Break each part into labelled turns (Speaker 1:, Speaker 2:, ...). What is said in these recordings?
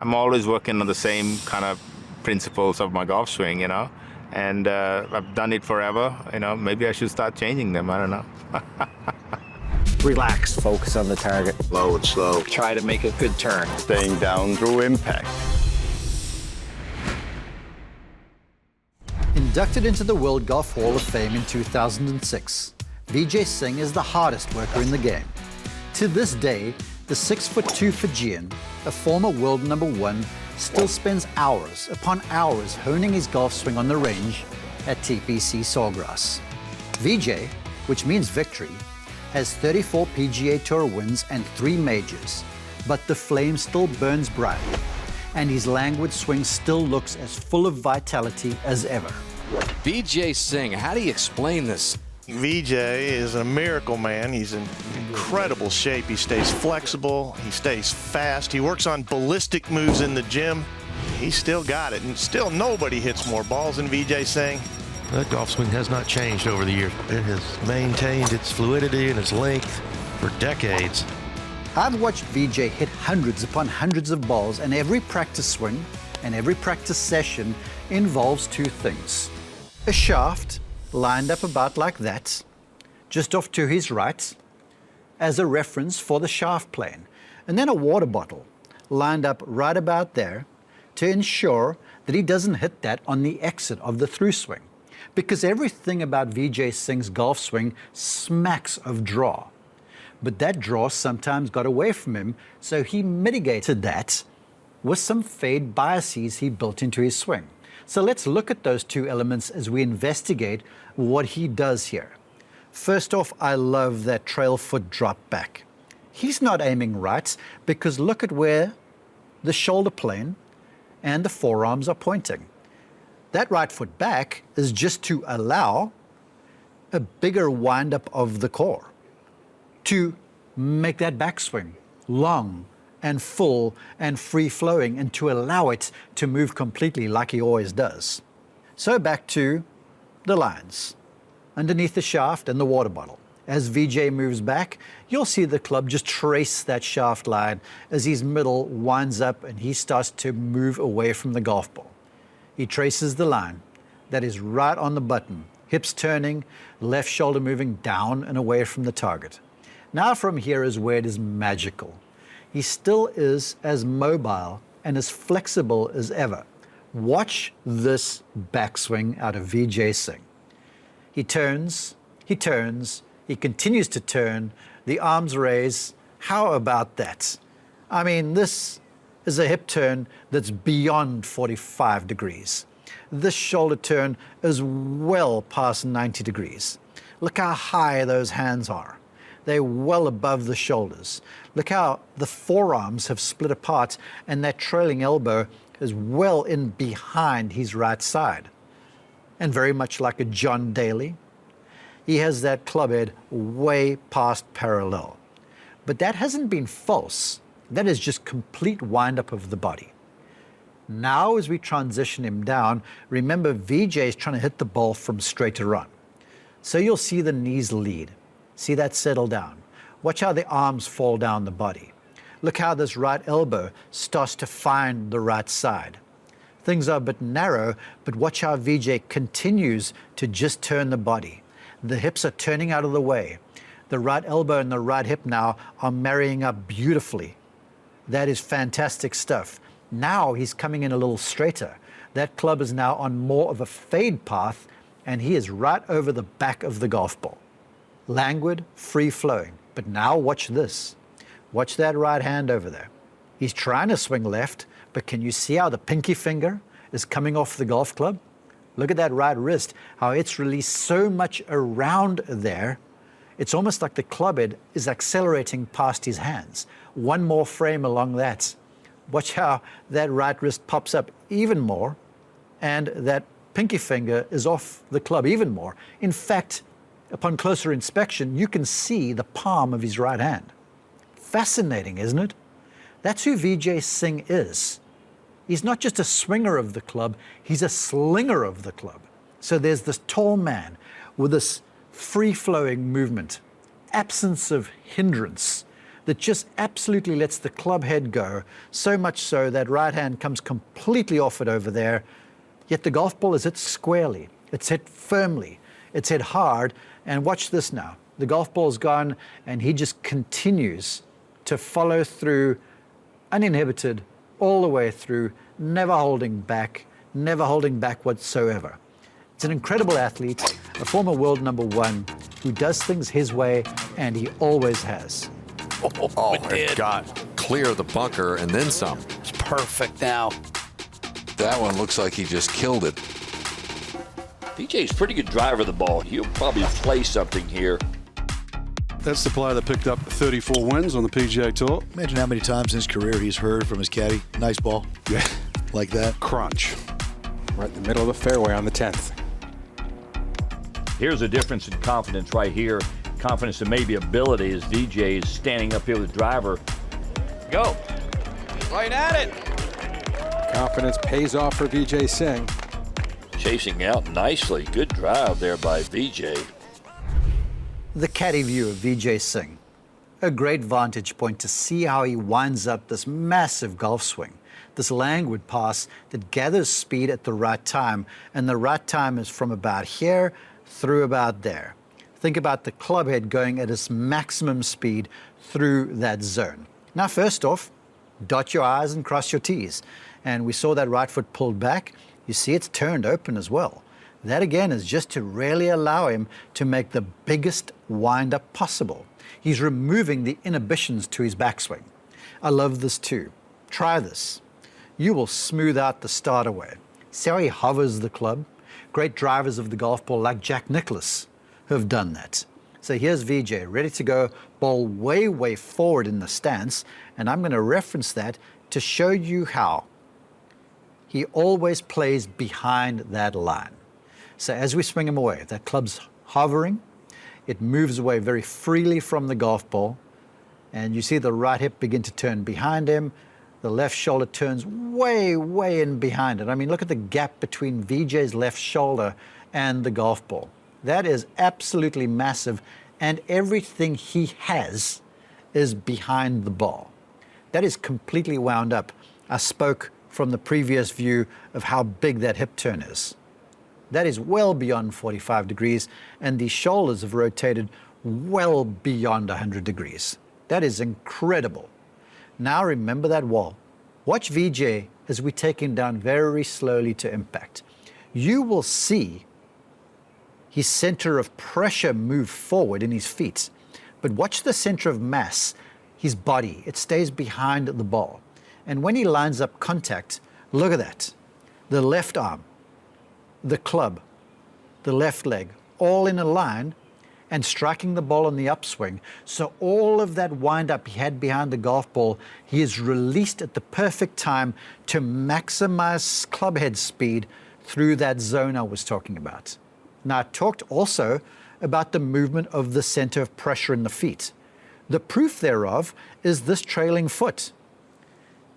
Speaker 1: I'm always working on the same kind of principles of my golf swing, and I've done it forever. Maybe I should start changing them. I don't know.
Speaker 2: Relax, focus on the target.
Speaker 3: Low and slow.
Speaker 2: Try to make a good turn.
Speaker 3: Staying down through impact.
Speaker 4: Inducted into the World Golf Hall of Fame in 2006, Vijay Singh is the hardest worker in the game. To this day, the 6'2" Fijian, a former world #1, still spends hours upon hours honing his golf swing on the range at TPC Sawgrass. Vijay, which means victory, has 34 PGA Tour wins and 3 majors, but the flame still burns bright, and his languid swing still looks as full of vitality as ever.
Speaker 5: Vijay Singh, how do you explain this?
Speaker 6: Vijay is a miracle man. He's in incredible shape. He stays flexible. He stays fast. He works on ballistic moves in the gym. He's still got it, and still nobody hits more balls than Vijay Singh.
Speaker 7: That golf swing has not changed over the years. It has maintained its fluidity and its length for decades.
Speaker 4: I've watched Vijay hit hundreds upon hundreds of balls, and every practice swing and every practice session involves 2 things. A shaft lined up about like that, just off to his right, as a reference for the shaft plane, and then a water bottle lined up right about there to ensure that he doesn't hit that on the exit of the through swing, because everything about Vijay Singh's golf swing smacks of draw. But that draw sometimes got away from him, so he mitigated that with some fade biases he built into his swing. So let's look at those 2 elements as we investigate what he does here. First off, I love that trail foot drop back. He's not aiming right, because look at where the shoulder plane and the forearms are pointing. That right foot back is just to allow a bigger wind up of the core, to make that backswing long and full and free-flowing, and to allow it to move completely like he always does. So back to the lines, underneath the shaft and the water bottle. As Vijay moves back, you'll see the club just trace that shaft line as his middle winds up and he starts to move away from the golf ball. He traces the line that is right on the button, hips turning, left shoulder moving down and away from the target. Now from here is where it is magical. He still is as mobile and as flexible as ever. Watch this backswing out of Vijay Singh. He turns, he continues to turn, the arms raise. How about that? I mean, this is a hip turn that's beyond 45 degrees. This shoulder turn is well past 90 degrees. Look how high those hands are. They're well above the shoulders. Look how the forearms have split apart and that trailing elbow is well in behind his right side. And very much like a John Daly, he has that club head way past parallel. But that hasn't been false. That is just complete wind up of the body. Now as we transition him down, remember Vijay is trying to hit the ball from straight to run. So you'll see the knees lead. See that settle down. Watch how the arms fall down the body. Look how this right elbow starts to find the right side. Things are a bit narrow, but watch how Vijay continues to just turn the body. The hips are turning out of the way. The right elbow and the right hip now are marrying up beautifully. That is fantastic stuff. Now he's coming in a little straighter. That club is now on more of a fade path, and he is right over the back of the golf ball. Languid, free-flowing. But now watch this. Watch that right hand over there. He's trying to swing left, but can you see how the pinky finger is coming off the golf club? Look at that right wrist, how it's released so much around there. It's almost like the club head is accelerating past his hands. One more frame along that. Watch how that right wrist pops up even more, and that pinky finger is off the club even more. In fact, upon closer inspection, you can see the palm of his right hand. Fascinating, isn't it? That's who Vijay Singh is. He's not just a swinger of the club, he's a slinger of the club. So there's this tall man with this free-flowing movement, absence of hindrance. that just absolutely lets the club head go, so much so that right hand comes completely off it over there, yet the golf ball is hit squarely, it's hit firmly, it's hit hard, and watch this now. The golf ball's gone, and he just continues to follow through uninhibited all the way through, never holding back whatsoever. It's an incredible athlete, a former world #1 who does things his way, and he always has.
Speaker 5: Oh, it got clear the bunker and then some.
Speaker 8: It's perfect now.
Speaker 5: That one looks like he just killed it.
Speaker 9: Vijay's pretty good driver of the ball. He'll probably play something here.
Speaker 10: That's the player that picked up 34 wins on the PGA Tour.
Speaker 11: Imagine how many times in his career he's heard from his caddy, nice ball,
Speaker 10: Yeah.
Speaker 11: like that.
Speaker 10: Crunch.
Speaker 2: Right in the middle of the fairway on the 10th.
Speaker 9: Here's a difference in confidence right here. Confidence and maybe ability as Vijay is standing up here with the driver. Go.
Speaker 8: Right at it.
Speaker 2: Confidence pays off for Vijay Singh.
Speaker 9: Chasing out nicely. Good drive there by Vijay.
Speaker 4: The caddy view of Vijay Singh. A great vantage point to see how he winds up this massive golf swing, this languid pass that gathers speed at the right time, and the right time is from about here through about there. Think about the club head going at its maximum speed through that zone. Now, first off, dot your I's and cross your T's. And we saw that right foot pulled back. You see it's turned open as well. That again is just to really allow him to make the biggest wind-up possible. He's removing the inhibitions to his backswing. I love this too. Try this. You will smooth out the start away. See how he hovers the club? Great drivers of the golf ball like Jack Nicklaus who have done that. So here's Vijay, ready to go, ball way, way forward in the stance, and I'm going to reference that to show you how. He always plays behind that line. So as we swing him away, that club's hovering, it moves away very freely from the golf ball, and you see the right hip begin to turn behind him, the left shoulder turns way, way in behind it. I mean, look at the gap between Vijay's left shoulder and the golf ball. That is absolutely massive, and everything he has is behind the ball. That is completely wound up. I spoke from the previous view of how big that hip turn is. That is well beyond 45 degrees, and the shoulders have rotated well beyond 100 degrees. That is incredible. Now remember that wall. Watch Vijay as we take him down very slowly to impact. You will see his center of pressure move forward in his feet. But watch the center of mass, his body. It stays behind the ball. And when he lines up contact, look at that. The left arm, the club, the left leg, all in a line and striking the ball on the upswing. So all of that wind-up he had behind the golf ball, he is released at the perfect time to maximize club head speed through that zone I was talking about. Now, I talked also about the movement of the center of pressure in the feet. The proof thereof is this trailing foot.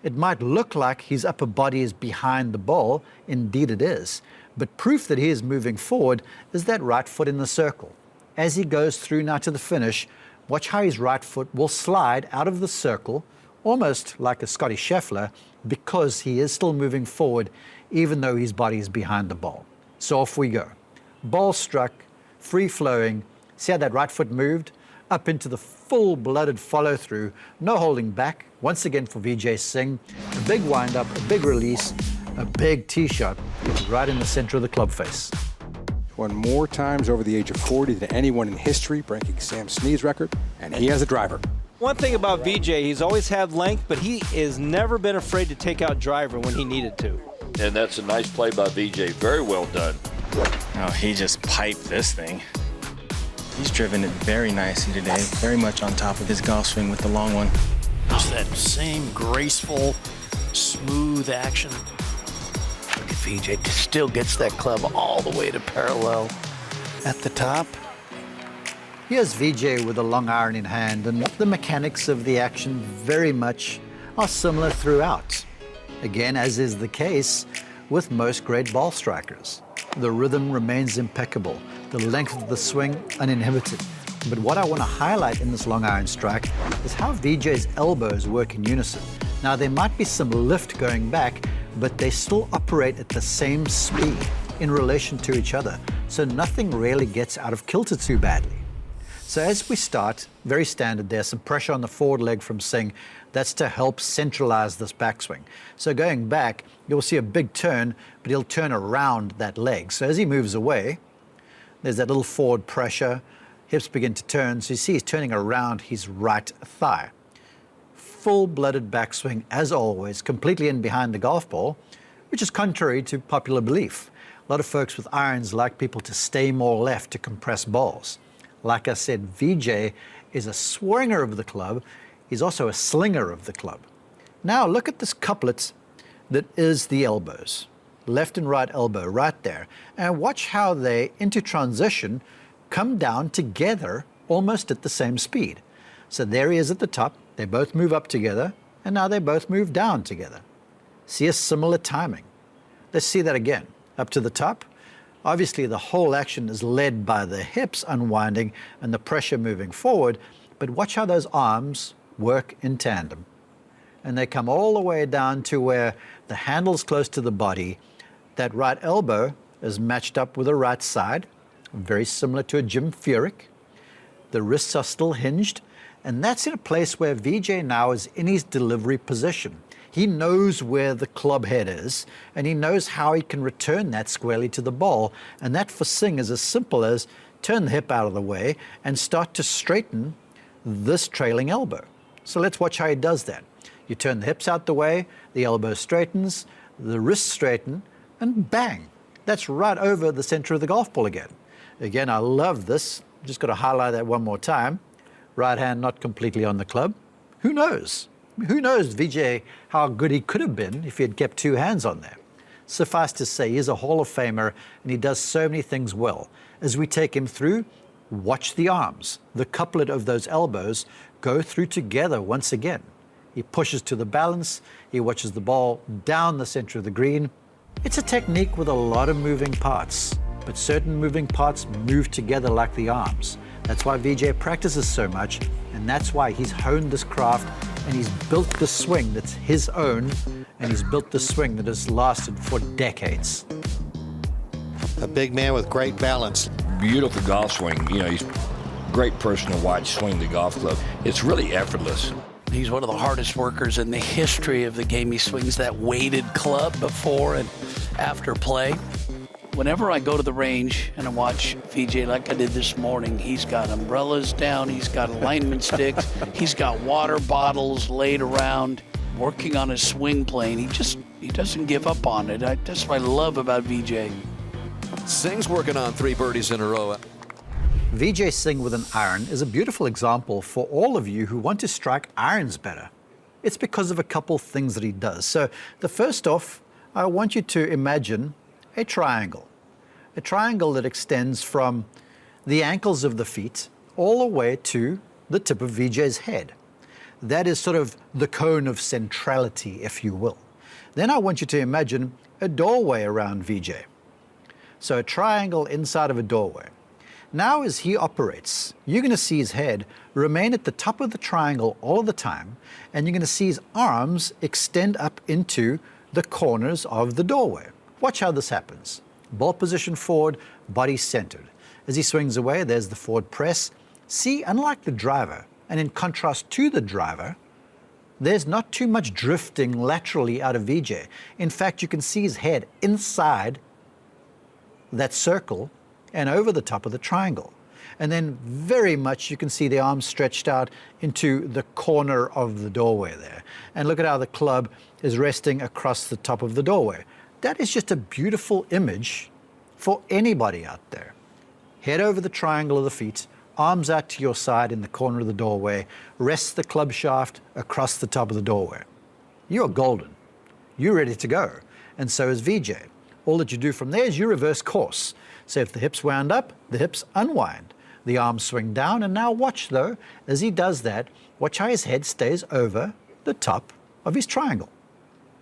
Speaker 4: It might look like his upper body is behind the ball, indeed it is, but proof that he is moving forward is that right foot in the circle. As he goes through now to the finish, watch how his right foot will slide out of the circle, almost like a Scotty Scheffler, because he is still moving forward, even though his body is behind the ball. So off we go. Ball struck, free-flowing. See how that right foot moved? Up into the full-blooded follow-through, no holding back. Once again for Vijay Singh, a big wind-up, a big release, a big tee shot right in the center of the club face.
Speaker 2: Won more times over the age of 40 than anyone in history, breaking Sam Snead's record, and he has a driver.
Speaker 12: One thing about Vijay, he's always had length, but he has never been afraid to take out driver when he needed to.
Speaker 9: And that's a nice play by Vijay. Very well done.
Speaker 13: Oh, he just piped this thing. He's driven it very nicely today, very much on top of his golf swing with the long one.
Speaker 8: Just that same graceful, smooth action. Look at Vijay, still gets that club all the way to parallel at the top.
Speaker 4: Here's Vijay with a long iron in hand, and the mechanics of the action very much are similar throughout. Again, as is the case with most great ball strikers. The rhythm remains impeccable, the length of the swing uninhibited. But what I want to highlight in this long iron strike is how Vijay's elbows work in unison. Now, there might be some lift going back, but they still operate at the same speed in relation to each other, so nothing really gets out of kilter too badly. So as we start, very standard, there's some pressure on the forward leg from Singh. That's to help centralize this backswing. So going back, you'll see a big turn, but he'll turn around that leg. So as he moves away, there's that little forward pressure, hips begin to turn. So you see he's turning around his right thigh. Full-blooded backswing, as always, completely in behind the golf ball, which is contrary to popular belief. A lot of folks with irons like people to stay more left to compress balls. Like I said, Vijay is a swinger of the club. He's also a slinger of the club. Now look at this couplet that is the elbows. Left and right elbow right there. And watch how they, into transition, come down together almost at the same speed. So there he is at the top. They both move up together, and now they both move down together. See a similar timing. Let's see that again. Up to the top. Obviously, the whole action is led by the hips unwinding and the pressure moving forward, but watch how those arms work in tandem. And they come all the way down to where the handle's close to the body. That right elbow is matched up with the right side, very similar to a Jim Furyk. The wrists are still hinged, and that's in a place where Vijay now is in his delivery position. He knows where the club head is, and he knows how he can return that squarely to the ball. And that for Singh is as simple as turn the hip out of the way and start to straighten this trailing elbow. So let's watch how he does that. You turn the hips out the way, the elbow straightens, the wrists straighten, and bang, that's right over the center of the golf ball again. Again, I love this. Just got to highlight that one more time. Right hand not completely on the club. Who knows? Who knows, Vijay, how good he could have been if he had kept two hands on there. Suffice to say, he's a Hall of Famer, and he does so many things well. As we take him through, watch the arms. The couplet of those elbows go through together once again. He pushes to the balance. He watches the ball down the center of the green. It's a technique with a lot of moving parts, but certain moving parts move together like the arms. That's why Vijay practices so much, and that's why he's honed this craft, and he's built the swing that's his own, and he's built the swing that has lasted for decades.
Speaker 14: A big man with great balance.
Speaker 9: Beautiful golf swing. You know, he's a great person to watch swing the golf club. It's really effortless.
Speaker 8: He's one of the hardest workers in the history of the game. He swings that weighted club before and after play. Whenever I go to the range and I watch Vijay like I did this morning, he's got umbrellas down, he's got alignment sticks, he's got water bottles laid around, working on his swing plane. He doesn't give up on it. That's what I love about Vijay.
Speaker 5: Singh's working on 3 birdies in a row.
Speaker 4: Vijay Singh with an iron is a beautiful example for all of you who want to strike irons better. It's because of a couple things that he does. So the first off, I want you to imagine a triangle that extends from the ankles of the feet all the way to the tip of Vijay's head. That is sort of the cone of centrality, if you will. Then I want you to imagine a doorway around Vijay. So a triangle inside of a doorway. Now as he operates, you're going to see his head remain at the top of the triangle all of the time, and you're going to see his arms extend up into the corners of the doorway. Watch how this happens. Ball position forward, body centered. As he swings away, there's the forward press. See, unlike the driver, and in contrast to the driver, there's not too much drifting laterally out of Vijay. In fact, you can see his head inside that circle and over the top of the triangle. And then very much you can see the arms stretched out into the corner of the doorway there. And look at how the club is resting across the top of the doorway. That is just a beautiful image for anybody out there. Head over the triangle of the feet, arms out to your side in the corner of the doorway, rest the club shaft across the top of the doorway. You're golden. You're ready to go. And so is Vijay. All that you do from there is you reverse course. So if the hips wound up, the hips unwind. The arms swing down, and now watch though, as he does that, watch how his head stays over the top of his triangle.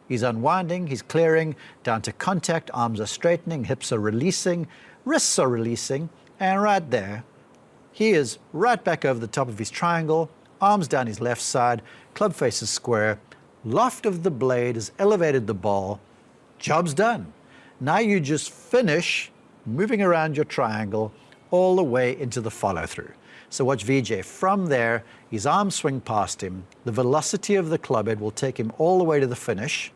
Speaker 4: He's unwinding, he's clearing, down to contact, arms are straightening, hips are releasing, wrists are releasing, and right there, he is right back over the top of his triangle, arms down his left side, club face is square, loft of the blade has elevated the ball, job's done. Now you just finish moving around your triangle all the way into the follow-through. So watch Vijay. From there, his arms swing past him. The velocity of the club head will take him all the way to the finish,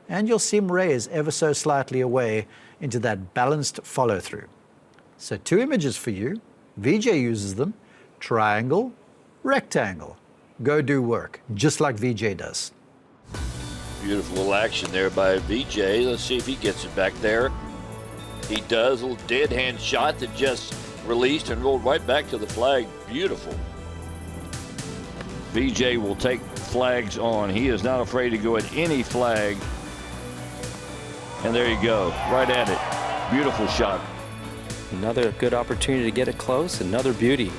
Speaker 4: and you'll see him raise ever so slightly away into that balanced follow-through. So 2 images for you. Vijay uses them. Triangle, rectangle. Go do work, just like Vijay does.
Speaker 9: Beautiful little action there by Vijay. Let's see if he gets it back there. He does. A little dead hand shot that just released and rolled right back to the flag. Beautiful. Vijay will take flags on. He is not afraid to go at any flag. And there you go, right at it. Beautiful shot.
Speaker 12: Another good opportunity to get it close, another beauty.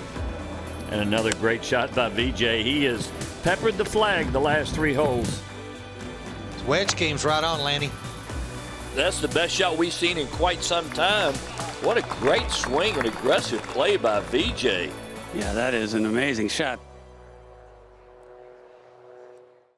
Speaker 9: And another great shot by Vijay. He has peppered the flag the last 3 holes.
Speaker 14: His wedge game's right on, Lanny.
Speaker 9: That's the best shot we've seen in quite some time. What a great swing and aggressive play by Vijay.
Speaker 15: Yeah, that is an amazing shot.